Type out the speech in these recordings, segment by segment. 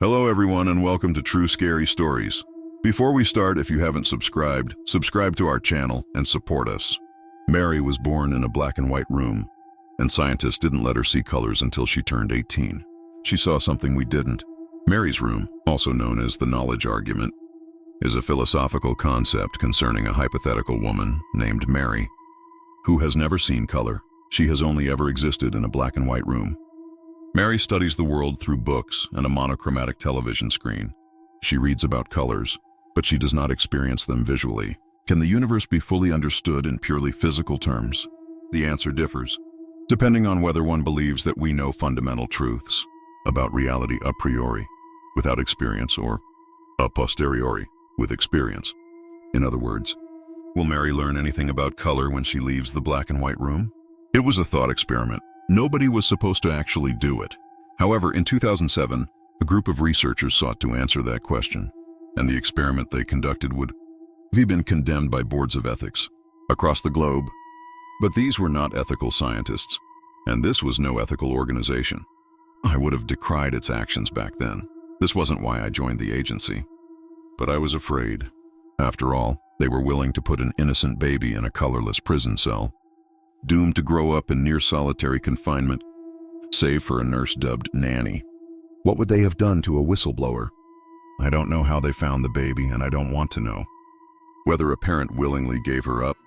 Hello everyone and welcome to True Scary Stories. Before we start, if you haven't subscribed, subscribe to our channel and support us. Mary was born in a black and white room, and scientists didn't let her see colors until she turned 18. She saw something we didn't. Mary's room, also known as the knowledge argument, is a philosophical concept concerning a hypothetical woman named Mary, who has never seen color. She has only ever existed in a black and white room. Mary studies the world through books and a monochromatic television screen. She reads about colors, but she does not experience them visually. Can the universe be fully understood in purely physical terms? The answer differs, depending on whether one believes that we know fundamental truths about reality a priori, without experience, or a posteriori, with experience. In other words, will Mary learn anything about color when she leaves the black and white room? It was a thought experiment. Nobody was supposed to actually do it. However, in 2007, a group of researchers sought to answer that question, and the experiment they conducted would have been condemned by boards of ethics across the globe. But these were not ethical scientists, and this was no ethical organization. I would have decried its actions back then. This wasn't why I joined the agency. But I was afraid. After all, they were willing to put an innocent baby in a colorless prison cell, doomed to grow up in near solitary confinement, save for a nurse dubbed Nanny. What would they have done to a whistleblower? I don't know how they found the baby, and I don't want to know. Whether a parent willingly gave her up,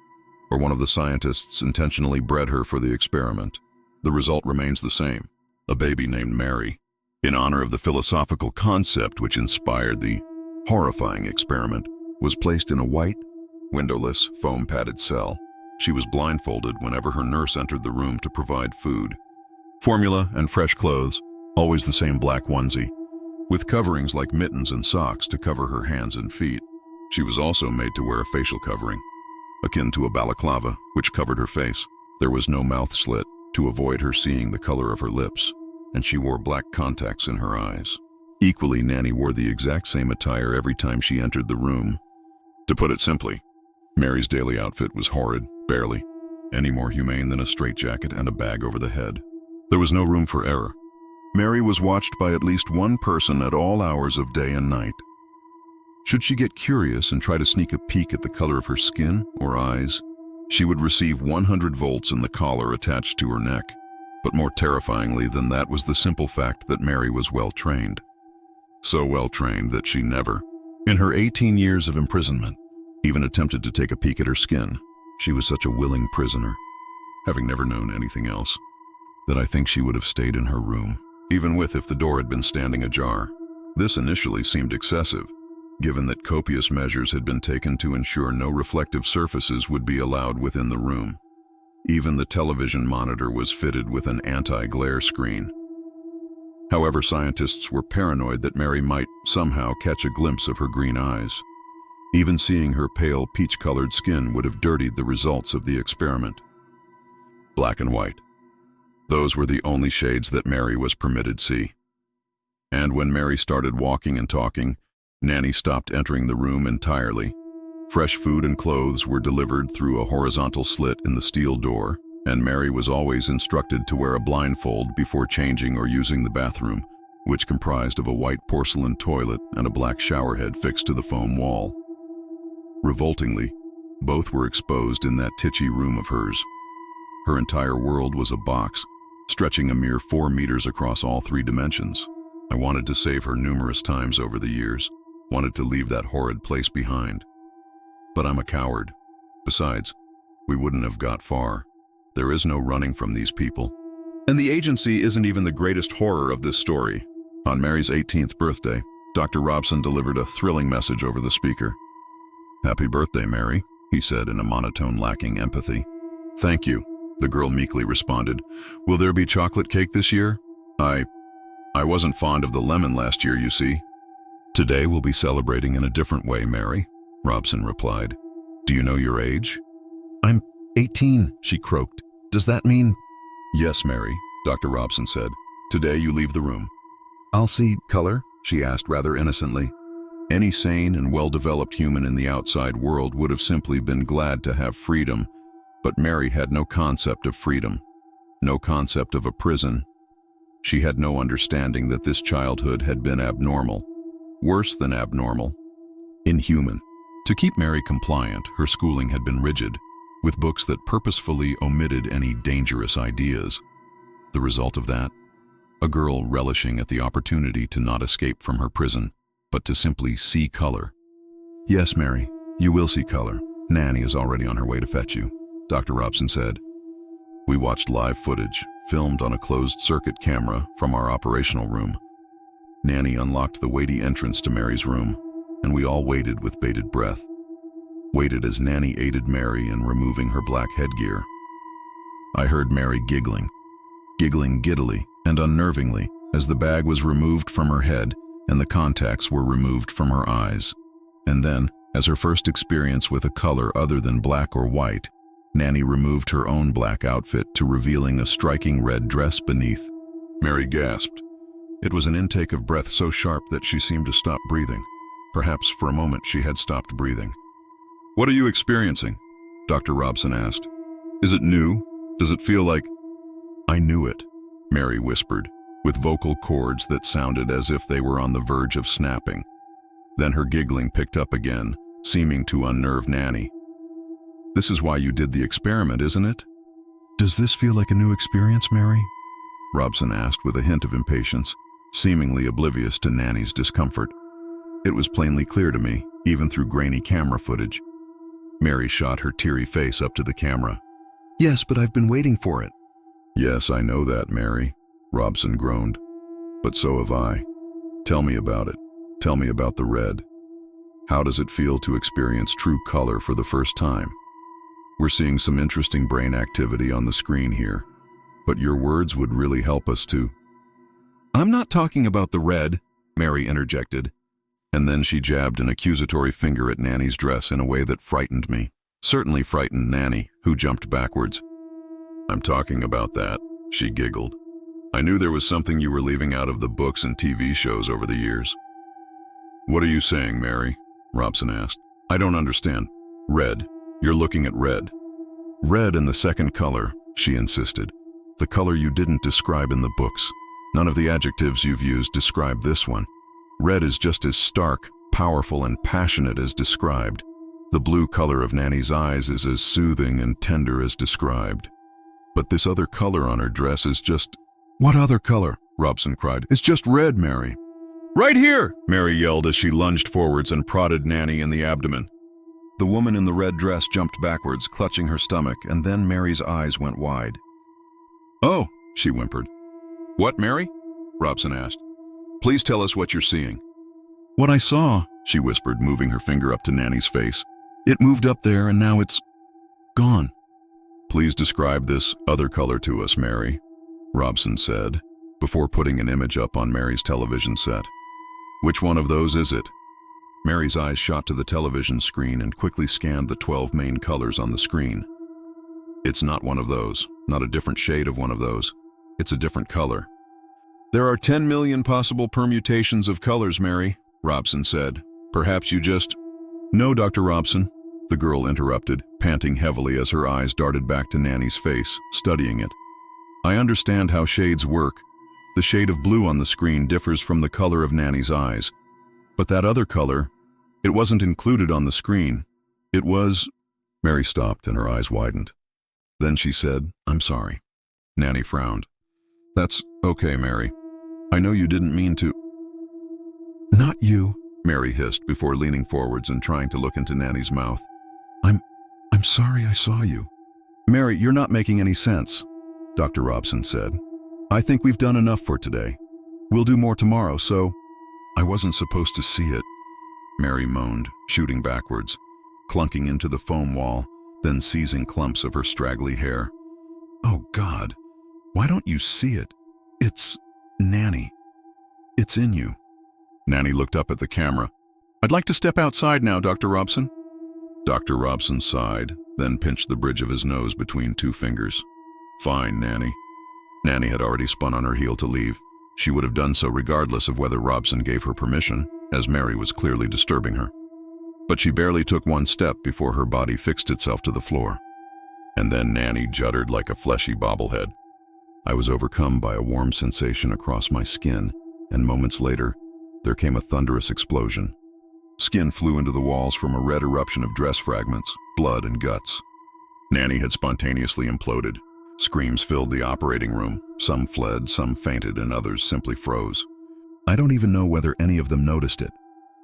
or one of the scientists intentionally bred her for the experiment, the result remains the same: a baby named Mary. In honor of the philosophical concept which inspired the horrifying experiment, was placed in a white, windowless, foam-padded cell. She was blindfolded whenever her nurse entered the room to provide food. Formula and fresh clothes, always the same black onesie, with coverings like mittens and socks to cover her hands and feet. She was also made to wear a facial covering, akin to a balaclava, which covered her face. There was no mouth slit to avoid her seeing the color of her lips, and she wore black contacts in her eyes. Equally, Nanny wore the exact same attire every time she entered the room. To put it simply, Mary's daily outfit was horrid, barely any more humane than a straitjacket and a bag over the head. There was no room for error. Mary was watched by at least one person at all hours of day and night. Should she get curious and try to sneak a peek at the color of her skin or eyes, she would receive 100 volts in the collar attached to her neck. But more terrifyingly than that was the simple fact that Mary was well-trained. So well-trained that she never, in her 18 years of imprisonment, even attempted to take a peek at her skin. She was such a willing prisoner, having never known anything else, that I think she would have stayed in her room, even if the door had been standing ajar. This initially seemed excessive, given that copious measures had been taken to ensure no reflective surfaces would be allowed within the room. Even the television monitor was fitted with an anti-glare screen. However, scientists were paranoid that Mary might somehow catch a glimpse of her green eyes. Even seeing her pale peach-colored skin would have dirtied the results of the experiment. Black and white. Those were the only shades that Mary was permitted see. And when Mary started walking and talking, Nanny stopped entering the room entirely. Fresh food and clothes were delivered through a horizontal slit in the steel door, and Mary was always instructed to wear a blindfold before changing or using the bathroom, which comprised of a white porcelain toilet and a black showerhead fixed to the foam wall. Revoltingly, both were exposed in that titchy room of hers. Her entire world was a box, stretching a mere 4 meters across all 3 dimensions. I wanted to save her numerous times over the years, wanted to leave that horrid place behind. But I'm a coward. Besides, we wouldn't have got far. There is no running from these people. And the agency isn't even the greatest horror of this story. On Mary's 18th birthday, Dr. Robson delivered a thrilling message over the speaker. "Happy birthday, Mary," he said in a monotone lacking empathy. "Thank you," the girl meekly responded. "Will there be chocolate cake this year? I wasn't fond of the lemon last year, you see." "Today we'll be celebrating in a different way, Mary," Robson replied. "Do you know your age?" "I'm 18, she croaked. "Does that mean—" "Yes, Mary," Dr. Robson said. "Today you leave the room." "I'll see color?" she asked rather innocently. Any sane and well-developed human in the outside world would have simply been glad to have freedom, but Mary had no concept of freedom, no concept of a prison. She had no understanding that this childhood had been abnormal. Worse than abnormal. Inhuman. To keep Mary compliant, her schooling had been rigid, with books that purposefully omitted any dangerous ideas. The result of that? A girl relishing at the opportunity to not escape from her prison, but to simply see color. "Yes, Mary, you will see color. Nanny is already on her way to fetch you," Dr. Robson said. We watched live footage, filmed on a closed-circuit camera from our operational room. Nanny unlocked the weighty entrance to Mary's room, and we all waited with bated breath. Waited as Nanny aided Mary in removing her black headgear. I heard Mary giggling giddily and unnervingly as the bag was removed from her head and the contacts were removed from her eyes. And then, as her first experience with a color other than black or white, Nanny removed her own black outfit to revealing a striking red dress beneath. Mary gasped. It was an intake of breath so sharp that she seemed to stop breathing. Perhaps for a moment she had stopped breathing. "What are you experiencing?" Dr. Robson asked. "Is it new? Does it feel like—" "I knew it," Mary whispered, with vocal cords that sounded as if they were on the verge of snapping. Then her giggling picked up again, seeming to unnerve Nanny. "This is why you did the experiment, isn't it?" "Does this feel like a new experience, Mary?" Robson asked with a hint of impatience, seemingly oblivious to Nanny's discomfort. It was plainly clear to me, even through grainy camera footage. Mary shot her teary face up to the camera. "Yes, but I've been waiting for it." "Yes, I know that, Mary," Robson groaned. "But so have I. Tell me about it. Tell me about the red. How does it feel to experience true color for the first time? We're seeing some interesting brain activity on the screen here, but your words would really help us to—" "I'm not talking about the red," Mary interjected. And then she jabbed an accusatory finger at Nanny's dress in a way that frightened me. Certainly frightened Nanny, who jumped backwards. "I'm talking about that," she giggled. "I knew there was something you were leaving out of the books and TV shows over the years." "What are you saying, Mary?" Robson asked. "I don't understand." "Red. You're looking at red." "Red in the second color," she insisted. "The color you didn't describe in the books. None of the adjectives you've used describe this one. Red is just as stark, powerful, and passionate as described. The blue color of Nanny's eyes is as soothing and tender as described. But this other color on her dress is just—" "What other color?" Robson cried. "It's just red, Mary." "Right here!" Mary yelled as she lunged forwards and prodded Nanny in the abdomen. The woman in the red dress jumped backwards, clutching her stomach, and then Mary's eyes went wide. "Oh," she whimpered. "What, Mary?" Robson asked. "Please tell us what you're seeing." "What I saw," she whispered, moving her finger up to Nanny's face. "It moved up there and now it's gone." "Please describe this other color to us, Mary," Robson said, before putting an image up on Mary's television set. "Which one of those is it?" Mary's eyes shot to the television screen and quickly scanned the 12 main colors on the screen. "It's not one of those, not a different shade of one of those. It's a different color." "There are 10 million possible permutations of colors, Mary," Robson said. "Perhaps you just—" "No, Dr. Robson," the girl interrupted, panting heavily as her eyes darted back to Nanny's face, studying it. "I understand how shades work. The shade of blue on the screen differs from the color of Nanny's eyes. But that other color, it wasn't included on the screen. It was—" Mary stopped and her eyes widened. Then she said, "I'm sorry." Nanny frowned. "That's okay, Mary. I know you didn't mean to—" "Not you," Mary hissed before leaning forwards and trying to look into Nanny's mouth. I'm sorry I saw you." "Mary, you're not making any sense," Dr. Robson said. "I think we've done enough for today. We'll do more tomorrow, so—" "I wasn't supposed to see it," Mary moaned, shooting backwards, clunking into the foam wall, then seizing clumps of her straggly hair. "Oh, God, why don't you see it? It's Nanny. It's in you." Nanny looked up at the camera. "I'd like to step outside now, Dr. Robson." Dr. Robson sighed, then pinched the bridge of his nose between two fingers. "Fine, Nanny." Nanny had already spun on her heel to leave. She would have done so regardless of whether Robson gave her permission, as Mary was clearly disturbing her. But she barely took one step before her body fixed itself to the floor. And then Nanny juddered like a fleshy bobblehead. I was overcome by a warm sensation across my skin, and moments later, there came a thunderous explosion. Skin flew into the walls from a red eruption of dress fragments, blood, and guts. Nanny had spontaneously imploded. Screams filled the operating room. Some fled, some fainted, and others simply froze. I don't even know whether any of them noticed it.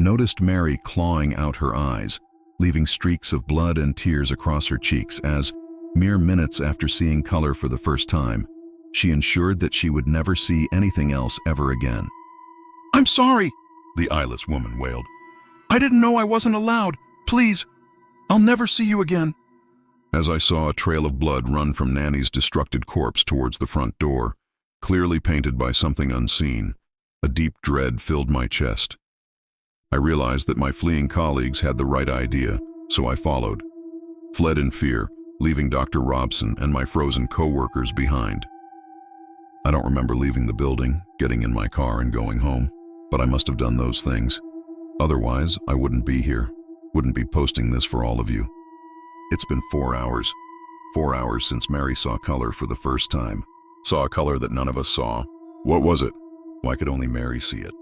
Noticed Mary clawing out her eyes, leaving streaks of blood and tears across her cheeks as, mere minutes after seeing color for the first time, she ensured that she would never see anything else ever again. "I'm sorry," the eyeless woman wailed. "I didn't know I wasn't allowed. Please, I'll never see you again." As I saw a trail of blood run from Nanny's destructed corpse towards the front door, clearly painted by something unseen, a deep dread filled my chest. I realized that my fleeing colleagues had the right idea, so I followed. Fled in fear, leaving Dr. Robson and my frozen co-workers behind. I don't remember leaving the building, getting in my car and going home, but I must have done those things. Otherwise, I wouldn't be here, wouldn't be posting this for all of you. It's been 4 hours. 4 hours since Mary saw color for the first time. Saw a color that none of us saw. What was it? Why could only Mary see it?